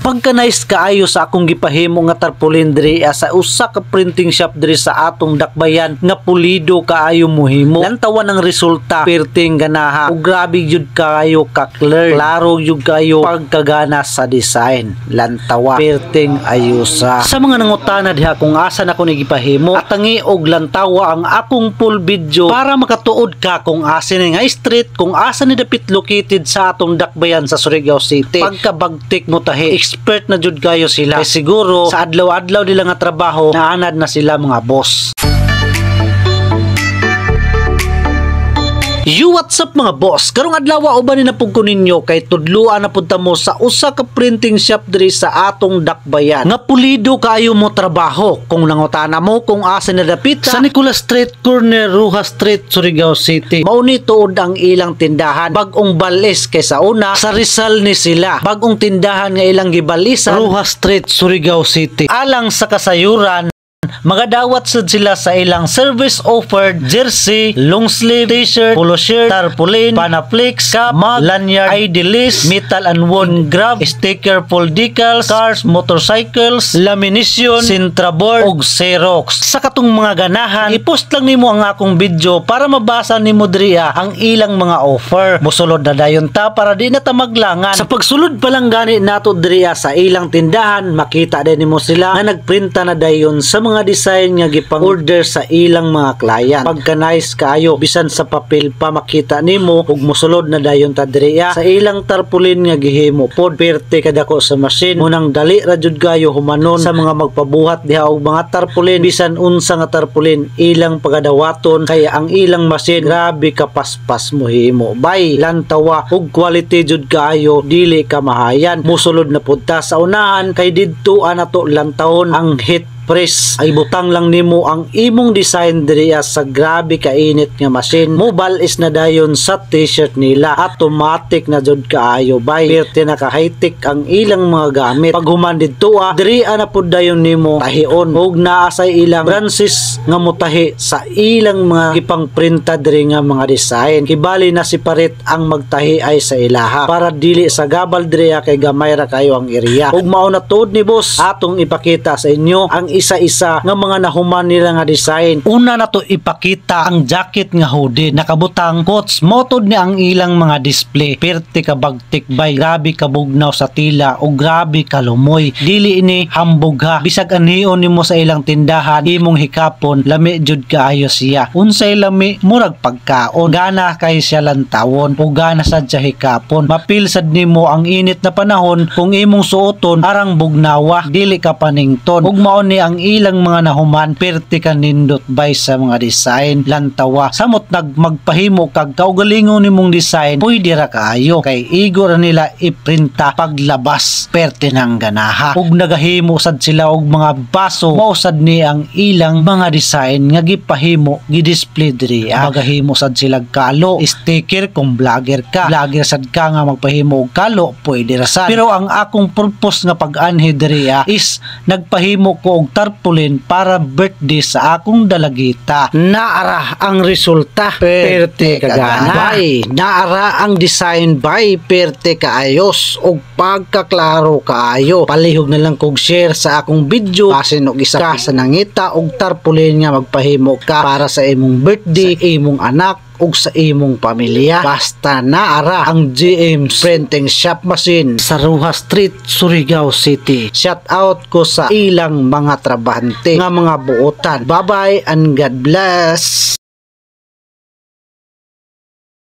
Pagka-nice kaayo sa akong gipahimo nga tarpaulin diri sa usa ka printing shop diri sa atong dakbayan nga pulido kaayo mohimo. Lantawan ang resulta perting ganaha ug grabe jud kaayo ka clear. Klaro jud kaayo pagkagana sa design. Lantawa perting ayusa. Sa mga nangutana diha kung asa na ko gipahimo at tangi og lantawa ang akong full video para makatuod ka kung asa ni nga street, kung asa ni dapit located sa atong dakbayan sa Surigao City. Pagkabagtik mo tahi expert na jud kayo sila. Kaya siguro sa adlaw-adlaw nila nga trabaho naanad na sila mga boss. What's up mga boss? Karong adlaw uban ni napugko ninyo kay tudluan na punta mo sa usa ka printing shop diri sa atong dakbayan. Nga pulido kaayo mo trabaho. Kung nangutana mo kung asa na dapit sa Nicolas Street, corner Rojas Street, Surigao City. Mauni tuod ang ilang tindahan. Bag-ong balis kaysa una sa Rizal ni sila. Bag-ong tindahan nga ilang gibalisan Rojas Street, Surigao City. Alang sa kasayuran magadawat sad sila sa ilang service offered jersey, long sleeve, t-shirt, polo shirt, tarpaulin, panaflex, cap, mug, lanyard, ID list, metal and wood grab, sticker, full decals, cars, motorcycles, lamination, sintraboard, ug xerox. Sa katong mga ganahan, i-post lang nimo ang akong video para mabasa nimo diriya ang ilang mga offer. Musulod na dayon ta para di na ta maglangan. Sa pagsulod pa lang gani nato diriya sa ilang tindahan, makita din nimo sila nga nagprinta na dayon sa mga design nga gipang-order sa ilang mga client. Pagka nice kaayo bisan sa papel pa makita nimo ug mosulod na dayon ta diriya sa ilang tarpaulin nga gihimo pod perte kadako sa machine. Munang dali ra jud kayo humanon sa mga magpabuhat diha og mga tarpaulin bisan unsa nga tarpaulin ilang pagadawaton kaya ang ilang machine grabe kapaspas mohimo. Bay lantawa ug quality jud kaayo dili ka mahayan. Mosulod na pud ta sa unahan kay didto nato lantawon ang hit press ay butang lang nimo ang imong design diriya sa grabe kainit nga machine. Mobile is na dayon sa t-shirt nila. Automatic na jud kaayo bay. Perte na ka high-tech ang ilang mga gamit. Pag human didto diriya na pud dayon nimo tahion ug naa sa ilang branches nga mutahi sa ilang mga gipang printa diri nga mga design. Kibali na separate ang magtahi ay sa ilaha para dili sa gabal diriya kay gamay ra kayo ang area. Ug mao na tuod ni boss atong ipakita sa inyo ang isa-isa nga mga nahuman nila nga design. Una na to ipakita ang jacket nga hoodie nakabutang quotes motod ni ang ilang mga display. Perte ka bagtik bay, grabe ka bugnaw sa tila o grabe ka lumoy. Dili ini hambog ha. Bisag anhion nimo sa ilang tindahan imong hikapon lami jud kaayo siya. Unsay lami murag pagkaon. Gana kay siya lantawon o gana sad siya hikapon. Mapil sad nimo ang init na panahon kung imong suoton arang bugnawa dili ka panington. Ug mao ni ang ilang mga nahuman perte ka nindot bay sa mga design lantawa. Samot magpahimo kag kaugalingon nimong design pwede ra kaayo kay igo ra nila iprinta paglabas perte nang ganaha. Ug nagahimo sad sila og mga baso mausad ni ang ilang mga design nga gipahimo gidisplay diri. Magahimo sad sila kalo sticker kung vlogger ka. Vlogger sad ka nga magpahimo og kalo pwede ra sad. Pero ang akong purpose nga pag-anhi diri is nagpahimo ko og tarpaulin para birthday sa akong dalagita. Naara ang resulta perte kagana bay. Naara ang design bay perte kaayos og pagkaklaro kaayo. Palihog na lang kog share sa akong video basin og isa ka sa nangita og tarpaulin nga magpahimo ka para sa imong birthday, sa imong anak ug sa imong pamilya. Basta naara ang GM's Printing Shop Machine sa Rojas Street, Surigao City. Shout out ko sa ilang mga trabahante nga mga buotan. Bye bye and God bless.